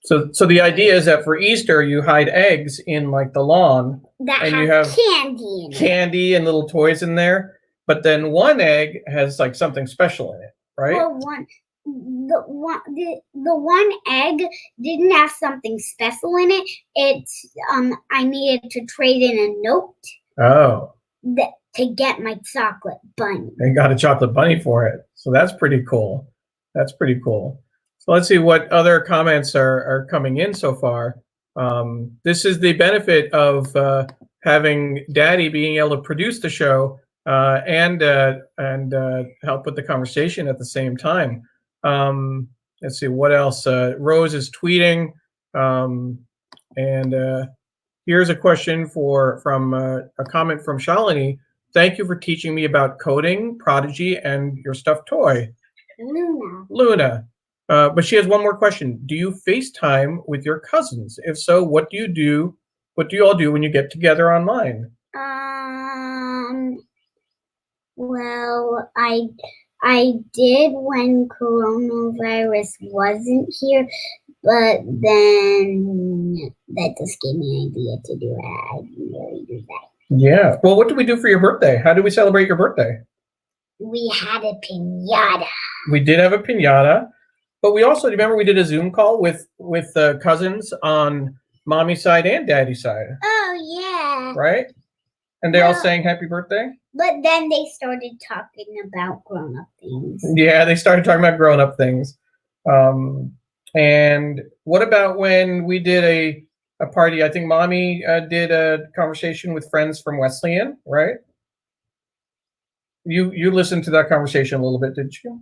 so the idea is that for Easter you hide eggs in like the lawn that and has you have candy and little toys in there, but then one egg has like something special in it, right? Well, the one egg didn't have something special in it. It's I needed to trade in a note. Oh. To get my chocolate bunny. They got a chocolate bunny for it. So that's pretty cool. That's pretty cool. So let's see what other comments are coming in so far. This is the benefit of having Daddy being able to produce the show and help with the conversation at the same time. Let's see what else. Rose is tweeting, and here's a question from a comment from Shalini. Thank you for teaching me about coding, Prodigy, and your stuffed toy. Luna. But she has one more question. Do you FaceTime with your cousins? If so, what do you all do when you get together online? Well, I did when coronavirus wasn't here, but then that just gave me an idea to do it. I didn't really do that. Yeah. Well, what did we do for your birthday? How did we celebrate your birthday? We had a piñata. We did have a piñata, but we also, remember we did a Zoom call with cousins on mommy's side and daddy's side. Oh, yeah. Right? And they all sang happy birthday? But then they started talking about grown-up things. Yeah, they started talking about grown-up things. And what about when we did a party? I think mommy did a conversation with friends from Wesleyan, right? You listened to that conversation a little bit, didn't you?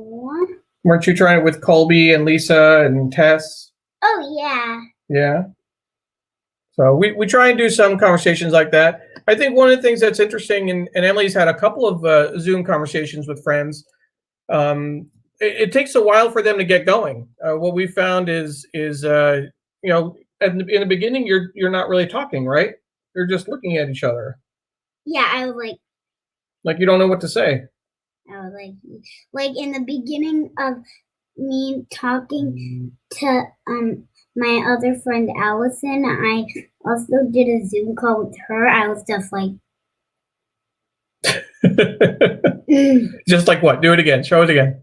What? Weren't you trying it with Colby and Lisa and Tess? Oh, yeah. Yeah. So we try and do some conversations like that. I think one of the things that's interesting, and Emily's had a couple of Zoom conversations with friends. It takes a while for them to get going. What we found is you know, in the beginning, you're not really talking, right? You're just looking at each other. Yeah, I was like you don't know what to say. I was like in the beginning of me talking to my other friend Allison, I also did a Zoom call with her. I was just like, just like what? Do it again. Show it again.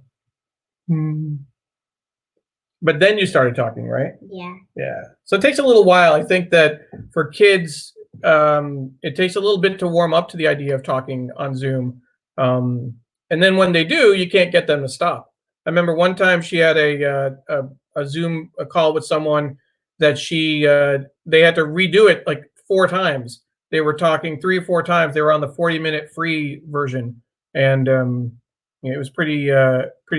But then you started talking, right? Yeah. Yeah. So it takes a little while. I think that for kids, it takes a little bit to warm up to the idea of talking on Zoom. And then when they do, you can't get them to stop. I remember one time she had a Zoom call with someone that they had to redo it like 4 times. They were talking 3 or 4 times. They were on the 40-minute free version, and it was pretty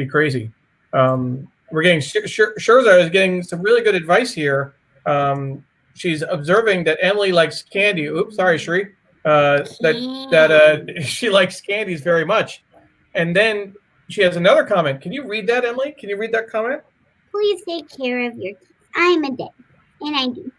crazy. We're getting Sherza is getting some really good advice here. She's observing that Emily likes candy. Oops, sorry, Sree. That she likes candies very much. And then she has another comment. Can you read that, Emily? Can you read that comment? Please take care of your teeth. I'm a dick, and I do.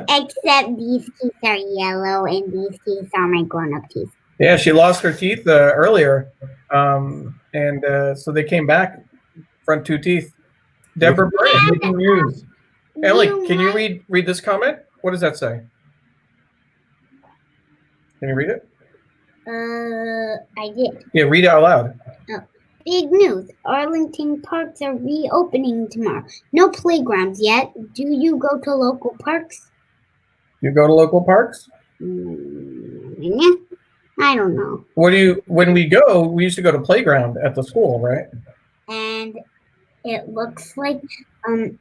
Except these teeth are yellow, and these teeth are my grown-up teeth. Yeah, she lost her teeth earlier, and so they came back. Front 2 teeth. Deborah breaking news. Emily, can you read this comment? What does that say? Can you read it? I did. Yeah, read it out loud. Oh. Big news. Arlington parks are reopening tomorrow. No playgrounds yet. Do you go to local parks? You go to local parks? Yeah. I don't know. When we go, we used to go to playground at the school, right? And it looks like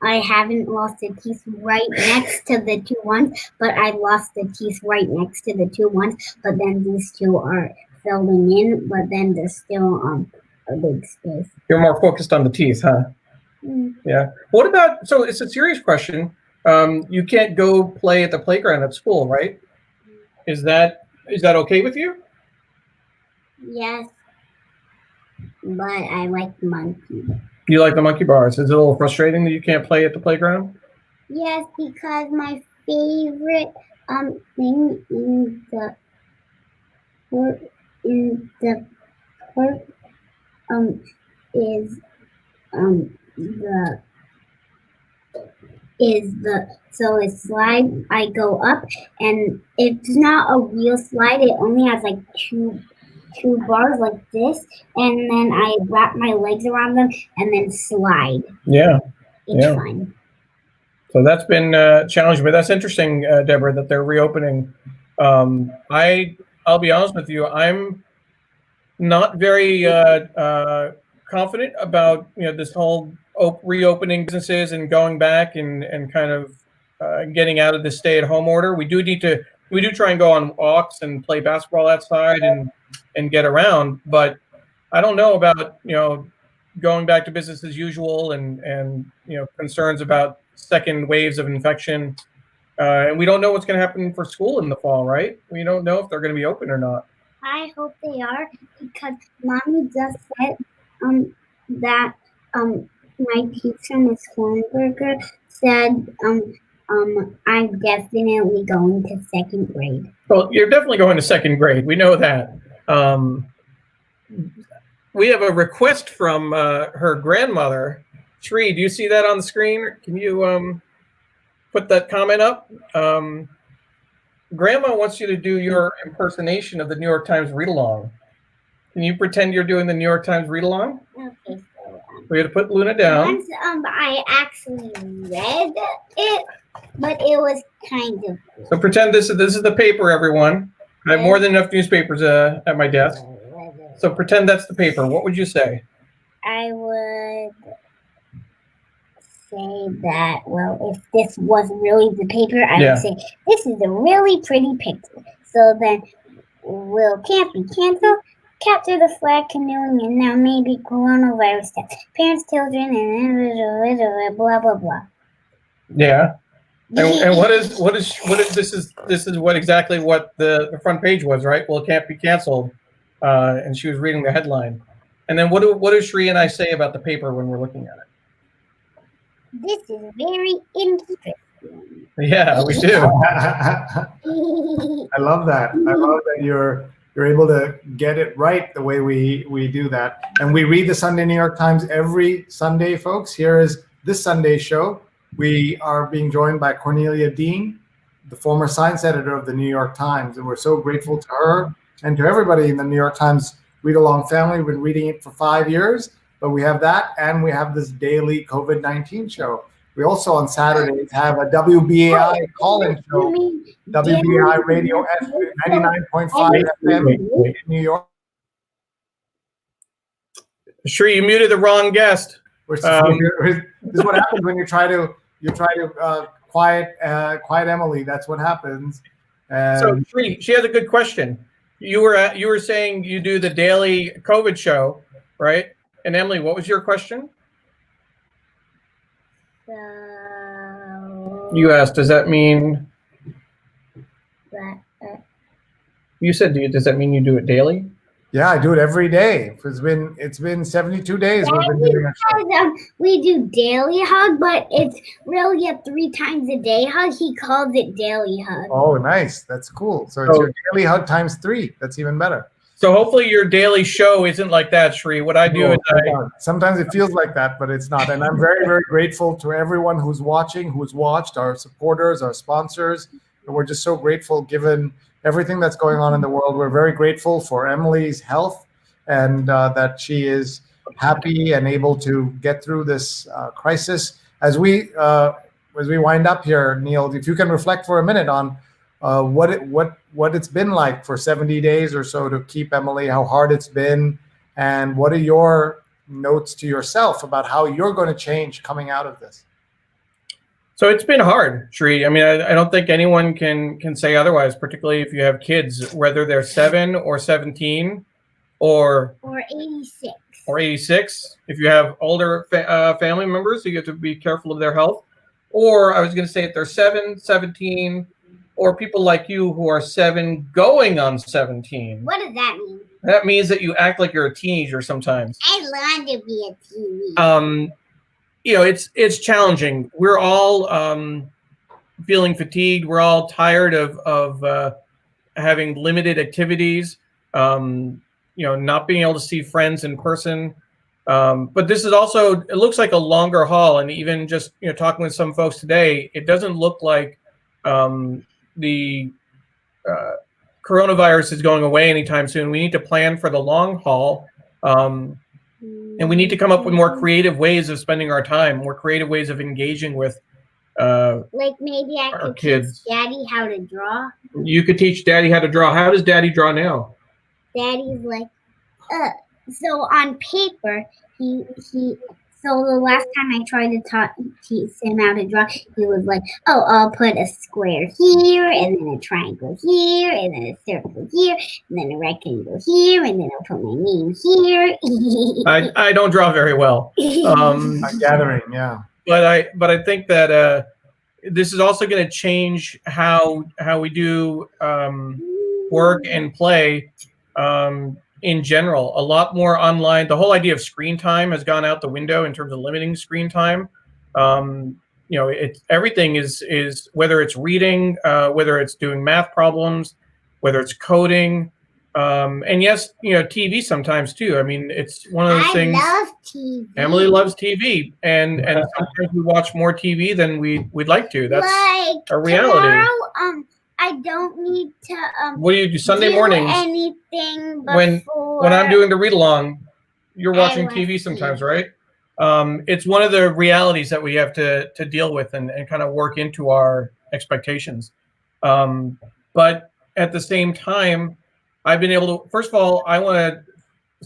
I haven't lost a tooth right next to the two ones, but I lost the teeth right next to the two ones. But then these two are filling in, but then there's still a big space. You're more focused on the teeth, huh? Yeah. What about, so it's a serious question. You can't go play at the playground at school, right? Is that okay with you? Yes, but I like monkeys. You like the monkey bars. Is it a little frustrating that you can't play at the playground? Yes, because my favorite thing in the park is so it's slide. I go up, and it's not a real slide. It only has like two bars like this, and then I wrap my legs around them and then slide. Yeah. It's Yeah. fun. So that's been challenging, but that's interesting, Deborah, that they're reopening. I'll be honest with you, I'm not very confident about this whole reopening businesses and going back and kind of getting out of the stay-at-home order. We do try and go on walks and play basketball outside and get around, but I don't know about going back to business as usual and concerns about second waves of infection. And we don't know what's going to happen for school in the fall, right? We don't know if they're going to be open or not. I hope they are, because Mommy just said that my teacher, Miss Hornberger, said I'm definitely going to second grade. Well, you're definitely going to second grade. We know that. We have a request from her grandmother. Sree, do you see that on the screen? Can you put that comment up? Grandma wants you to do your impersonation of the New York Times read-along. Can you pretend you're doing the New York Times read-along? Okay. We're going to put Luna down. Once I actually read it, but it was kind of. So pretend this is the paper, everyone. I have more than enough newspapers at my desk. So pretend that's the paper. What would you say? I would say that, well, if this was really the paper, I would say, this is a really pretty picture. So then, can't be canceled, capture the flag canoeing, and now maybe coronavirus test. Parents, children, and blah, blah, blah. Yeah. And what is this is what exactly what the front page was, right? Well, it can't be canceled. And she was reading the headline. And then what do Sree and I say about the paper when we're looking at it? This is very interesting. Yeah, we do. I love that. I love that you're able to get it right the way we do that. And we read the Sunday New York Times every Sunday, folks. Here is this Sunday's show. We are being joined by Cornelia Dean, the former science editor of the New York Times. And we're so grateful to her and to everybody in the New York Times read-along family. We've been reading it for 5 years. But we have that, and we have this daily COVID-19 show. We also on Saturdays have a WBAI call-in show, WBAI Radio 99.5 FM in New York. Sree, you muted the wrong guest. This is what happens when you try to quiet Emily. That's what happens. So Sree, she has a good question. You were saying you do the daily COVID show, right? And Emily, what was your question? So, you asked, does that mean? You said, does that mean you do it daily? Yeah, I do it every day. It's been 72 days. We've been doing it. We do daily hug, but it's really a 3 times a day hug. He calls it daily hug. Oh, nice. That's cool. So it's your daily hug times 3. That's even better. So hopefully your daily show isn't like that, Sree. What I do is sometimes it feels like that, but it's not. And I'm very, very grateful to everyone who's watching, who's watched, our supporters, our sponsors. And we're just so grateful given everything that's going on in the world. We're very grateful for Emily's health and that she is happy and able to get through this crisis. As we wind up here, Neil, if you can reflect for a minute on what it's been like for 70 days or so to keep Emily, how hard it's been, and what are your notes to yourself about how you're going to change coming out of this? So it's been hard, Sree. I mean, I don't think anyone can say otherwise, particularly if you have kids, whether they're 7 or 17 or 86. Or 86. If you have older family members, you have to be careful of their health. Or I was going to say if they're 7, 17, or people like you who are 7 going on 17. What does that mean? That means that you act like you're a teenager sometimes. I long to be a teenager. You know, it's challenging. We're all feeling fatigued. We're all tired of having limited activities. You know, not being able to see friends in person. But this is also, it looks like a longer haul. And even just, you know, talking with some folks today, it doesn't look like the coronavirus is going away anytime soon. We need to plan for the long haul. And we need to come up with more creative ways of spending our time, more creative ways of engaging with like maybe I could kids. teach Daddy how to draw. You could teach Daddy how to draw. How does Daddy draw now? Daddy's like, so on paper, so the last time I tried to teach him how to draw, he was like, oh, I'll put a square here, and then a triangle here, and then a circle here, and then a rectangle here, and then I'll put my name here. I don't draw very well. I'm gathering, yeah. But I think that this is also going to change how we do work and play in general. A lot more online. The whole idea of screen time has gone out the window in terms of limiting screen time. You know, everything is whether it's reading, whether it's doing math problems, whether it's coding, and yes, you know, TV sometimes too. I mean, it's one of those things. I love TV. Emily loves TV, and sometimes we watch more TV than we'd like to. That's like a reality. Tomorrow, I don't need to what do you do Sunday mornings? Anything before when I'm doing the read along, you're watching TV sometimes, right? It's one of the realities that we have to deal with and kind of work into our expectations. But at the same time, I've been able to, first of all, I want to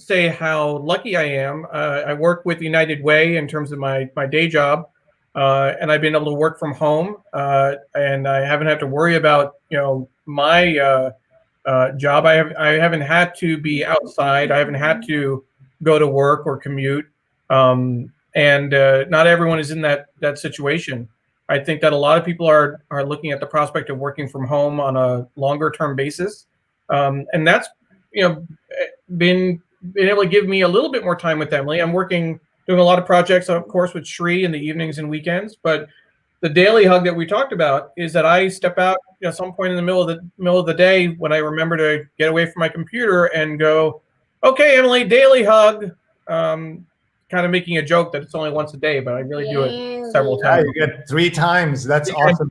say how lucky I am. I work with United Way in terms of my day job. And I've been able to work from home, and I haven't had to worry about, you know, my job. I haven't had to be outside. I haven't had to go to work or commute. And not everyone is in that situation. I think that a lot of people are looking at the prospect of working from home on a longer term basis, and that's, you know, been able to give me a little bit more time with Emily. I'm doing a lot of projects, of course, with Sree in the evenings and weekends. But the daily hug that we talked about is that I step out at some point in the middle of the day when I remember to get away from my computer and go, okay, Emily, daily hug. Kind of making a joke that it's only once a day, but I really do it several times. Yeah, you get 3 times. That's awesome.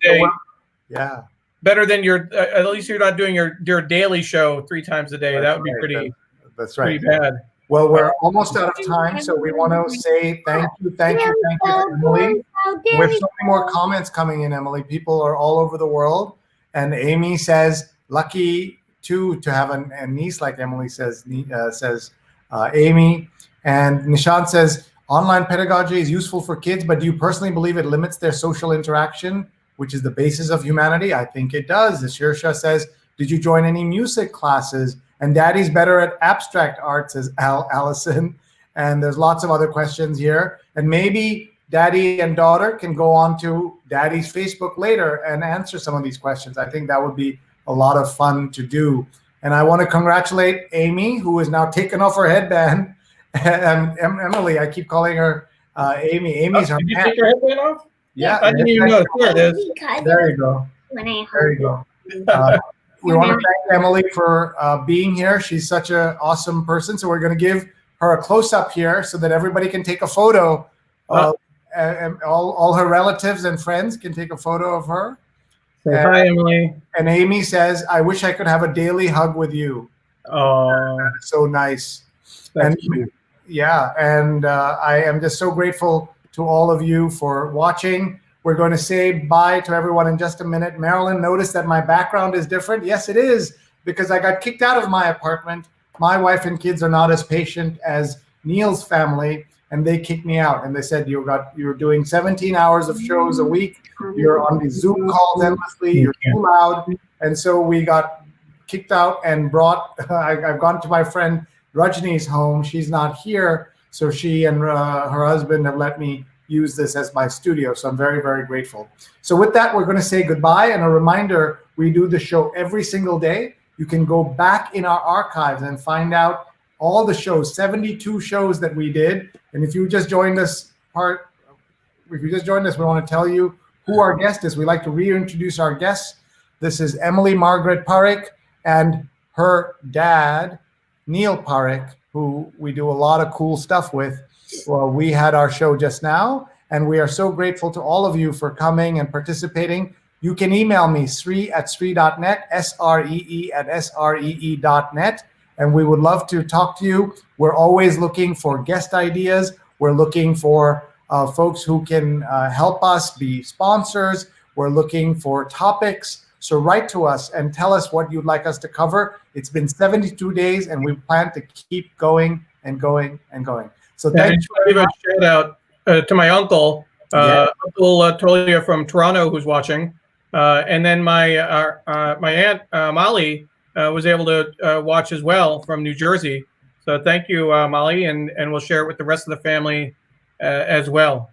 Yeah. Better than at least you're not doing your daily show 3 times a day. That's that would be right. That's right. pretty bad. Well, we're almost out of time, so we want to say thank you, Emily. We have so many more comments coming in, Emily. People are all over the world. And Amy says, lucky to have a niece like Emily says Amy. And Nishant says, online pedagogy is useful for kids, but do you personally believe it limits their social interaction, which is the basis of humanity? I think it does. Shirsha says, did you join any music classes? And Daddy's better at abstract art, says Allison. And there's lots of other questions here. And maybe Daddy and daughter can go on to Daddy's Facebook later and answer some of these questions. I think that would be a lot of fun to do. And I want to congratulate Amy, who has now taken off her headband. Emily, I keep calling her Amy. Amy's her. Did you take your headband off? Yeah. I didn't even know. There it is. There you go. There you go. We want to thank Emily for being here. She's such an awesome person. So we're going to give her a close-up here so that everybody can take a photo. And all her relatives and friends can take a photo of her. Hi, Emily. And Amy says, I wish I could have a daily hug with you. Oh, that's so nice. That's cute. Yeah, and I am just so grateful to all of you for watching. We're going to say bye to everyone in just a minute. Marilyn, notice that my background is different. Yes, it is, because I got kicked out of my apartment. My wife and kids are not as patient as Neil's family, and they kicked me out. And they said, you're doing 17 hours of shows a week. You're on these Zoom calls endlessly. You're too loud. And so we got kicked out and brought, I've gone to my friend Rajni's home. She's not here. So she and her husband have let me use this as my studio. So I'm very, very grateful. So with that, we're going to say goodbye. And a reminder, we do the show every single day. You can go back in our archives and find out all the shows, 72 shows that we did. And if you just joined us, we want to tell you who our guest is. We like to reintroduce our guests. This is Emily Margaret Parekh and her dad, Neil Parekh, who we do a lot of cool stuff with. Well, we had our show just now, and we are so grateful to all of you for coming and participating. You can email me, sree@sree.net, sree@sree.net, and we would love to talk to you. We're always looking for guest ideas. We're looking for folks who can help us be sponsors. We're looking for topics. So write to us and tell us what you'd like us to cover. It's been 72 days, and we plan to keep going and going and going. So thanks. I just want to give a shout out to my uncle, Uncle Tolia from Toronto, who's watching, and then my aunt Molly was able to watch as well from New Jersey. So thank you, Molly, and we'll share it with the rest of the family as well.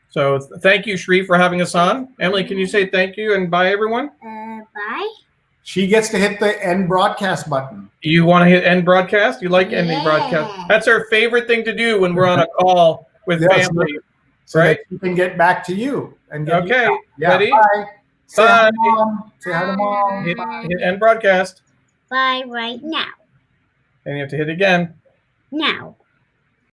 So thank you, Sree, for having us on. Emily, can you say thank you and bye, everyone? Bye. She gets to hit the end broadcast button. You want to hit end broadcast? You like ending broadcast? That's our favorite thing to do when we're on a call with family. So right? that she can get back to you. And get okay, ready? Bye. Say hi Bye. to Mom. Say hi to Mom. Hit end broadcast. Bye right now. And you have to hit again. Now.